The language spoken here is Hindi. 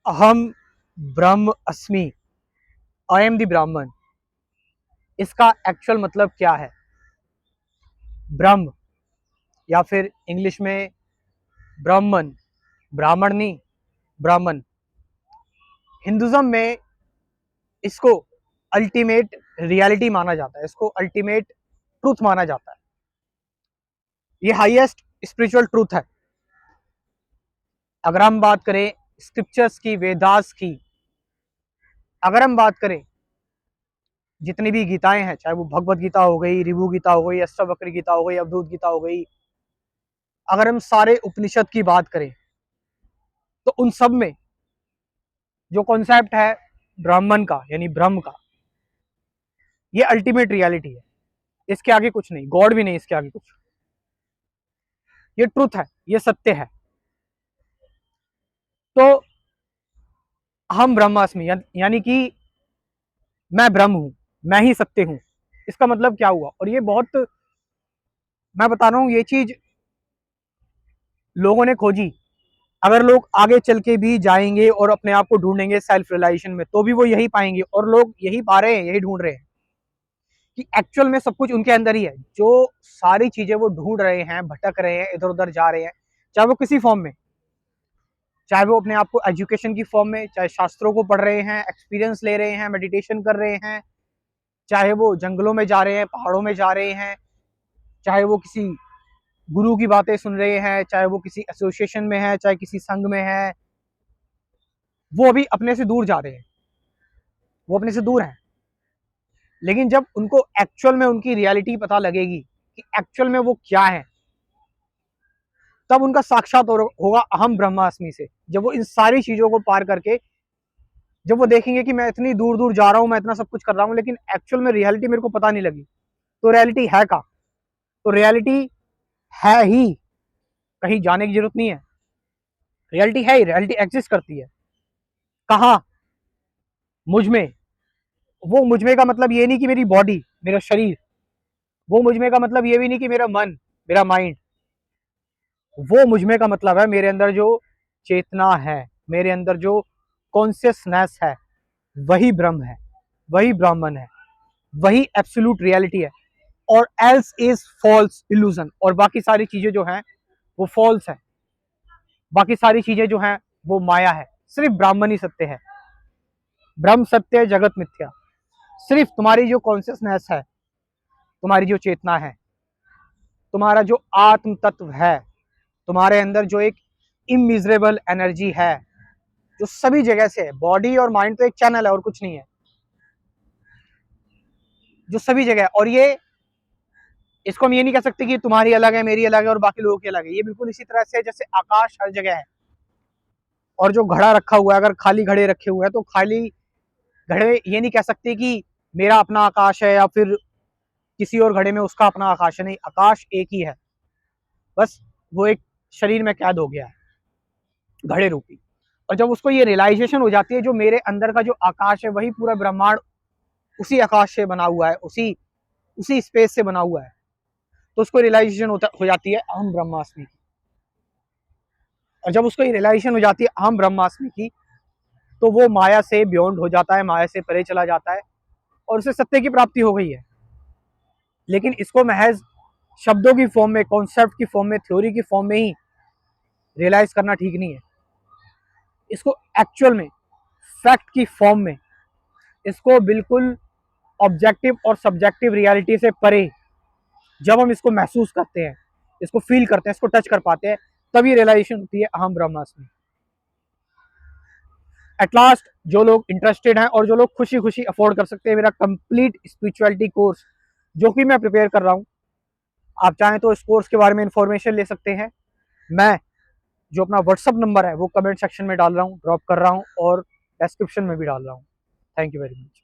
अहम ब्रह्म अस्मि, आई एम द ब्राह्मण। इसका एक्चुअल मतलब क्या है? ब्रह्म या फिर इंग्लिश में ब्राह्मण, ब्राह्मण नहीं, ब्राह्मण। हिंदुज्म में इसको अल्टीमेट रियलिटी माना जाता है, इसको अल्टीमेट ट्रूथ माना जाता है। ये हाईएस्ट स्पिरिचुअल ट्रूथ है। अगर हम बात करें स्क्रिप्चर्स की, वेदास की, अगर हम बात करें जितनी भी गीताएं हैं, चाहे वो भगवत गीता हो गई, रिभु गीता हो गई, अष्टावक्र गीता हो गई, अवधूत गीता हो गई, अगर हम सारे उपनिषद की बात करें तो उन सब में जो कॉन्सेप्ट है ब्राह्मण का यानी ब्रह्म का, ये अल्टीमेट रियलिटी है। इसके आगे कुछ नहीं, गॉड भी नहीं इसके आगे कुछ। ये ट्रुथ है, ये सत्य है। तो हम ब्रह्मास्मि यानी कि मैं ब्रह्म हूं, मैं ही सत्य हूं। इसका मतलब क्या हुआ? और ये बहुत, मैं बता रहा हूं, ये चीज लोगों ने खोजी। अगर लोग आगे चल के भी जाएंगे और अपने आप को ढूंढेंगे सेल्फ रियलाइजेशन में, तो भी वो यही पाएंगे, और लोग यही पा रहे हैं, यही ढूंढ रहे हैं कि एक्चुअल में सब कुछ उनके अंदर ही है। जो सारी चीजें वो ढूंढ रहे हैं, भटक रहे हैं, इधर उधर जा रहे हैं, चाहे वो किसी फॉर्म में, चाहे वो अपने आप को एजुकेशन की फॉर्म में, चाहे शास्त्रों को पढ़ रहे हैं, एक्सपीरियंस ले रहे हैं, मेडिटेशन कर रहे हैं, चाहे वो जंगलों में जा रहे हैं, पहाड़ों में जा रहे हैं, चाहे वो किसी गुरु की बातें सुन रहे हैं, चाहे वो किसी एसोसिएशन में है, चाहे किसी संघ में है, वो अभी अपने से दूर जा रहे हैं, वो अपने से दूर हैं। लेकिन जब उनको एक्चुअल में उनकी रियलिटी पता लगेगी कि एक्चुअल में वो क्या है, तब उनका साक्षात होगा अहम ब्रह्मास्मि से। जब वो इन सारी चीजों को पार करके, जब वो देखेंगे कि मैं इतनी दूर दूर जा रहा हूं, मैं इतना सब कुछ कर रहा हूं, लेकिन एक्चुअल में रियलिटी मेरे को पता नहीं लगी, तो रियलिटी है का? तो रियलिटी है ही, कहीं जाने की जरूरत नहीं है। रियलिटी है ही, रियलिटी एग्जिस्ट करती है। कहाँ? मुझ में। वो मुझ में का मतलब ये नहीं कि मेरी बॉडी, मेरा शरीर। वो मुझ में का मतलब ये भी नहीं कि मेरा मन, मेरा माइंड। वो मुझ में का मतलब है मेरे अंदर जो चेतना है, मेरे अंदर जो कॉन्शियसनेस है, वही ब्रह्म है, वही ब्राह्मण है, वही एब्सोल्यूट रियलिटी है। और एल्स इज फॉल्स इल्यूजन। और बाकी सारी चीजें जो हैं वो फॉल्स है, बाकी सारी चीजें जो हैं वो माया है। सिर्फ ब्राह्मण ही सत्य है। ब्रह्म सत्य, जगत मिथ्या। सिर्फ तुम्हारी जो कॉन्शियसनेस है, तुम्हारी जो चेतना है, तुम्हारा जो आत्म तत्व है, तुम्हारे अंदर जो एक इमिजरेबल एनर्जी है, जो सभी जगह से है। बॉडी और माइंड तो एक चैनल है और कुछ नहीं है, जो सभी जगह है। और ये, इसको हम ये नहीं कह सकते कि तुम्हारी अलग है, मेरी अलग है और बाकी लोगों की अलग है। ये बिल्कुल इसी तरह से है जैसे आकाश हर जगह है, और जो घड़ा रखा हुआ है, अगर खाली घड़े रखे हुए हैं तो खाली घड़े ये नहीं कह सकते कि मेरा अपना आकाश है या फिर किसी और घड़े में उसका अपना आकाश है। नहीं, आकाश एक ही है, बस वो एक शरीर में कैद हो गया है, घड़े रूपी। और जब उसको ये रियलाइजेशन हो जाती है, जो मेरे अंदर का जो आकाश है वही पूरा ब्रह्मांड उसी आकाश से बना हुआ है, उसी उसी स्पेस से बना हुआ है, तो उसको रियलाइजेशन हो जाती है अहम ब्रह्मास्मि की। और जब उसको ये रियलाइजेशन हो जाती है अहम ब्रह्मास्मि की, तो वो माया से बियॉन्ड हो जाता है, माया से परे चला जाता है, और उसे सत्य की प्राप्ति हो गई है। लेकिन इसको महज शब्दों की फॉर्म में, कॉन्सेप्ट की फॉर्म में, थ्योरी की फॉर्म में ही रियलाइज करना ठीक नहीं है। इसको एक्चुअल में फैक्ट की फॉर्म में, इसको बिल्कुल ऑब्जेक्टिव और सब्जेक्टिव रियलिटी से परे जब हम इसको महसूस करते हैं, इसको फील करते हैं, इसको टच कर पाते हैं, तभी रियलाइजेशन होती है अहम ब्रह्मास्मि। एट लास्ट, जो लोग इंटरेस्टेड हैं और जो लोग खुशी खुशी अफोर्ड कर सकते हैं मेरा कंप्लीट स्पिरिचुअलिटी कोर्स जो कि मैं प्रिपेयर कर रहा हूँ, आप चाहें तो इस कोर्स के बारे में इंफॉर्मेशन ले सकते हैं। मैं जो अपना व्हाट्सअप नंबर है वो कमेंट सेक्शन में डाल रहा हूँ, ड्रॉप कर रहा हूँ, और डिस्क्रिप्शन में भी डाल रहा हूँ। Thank you very much.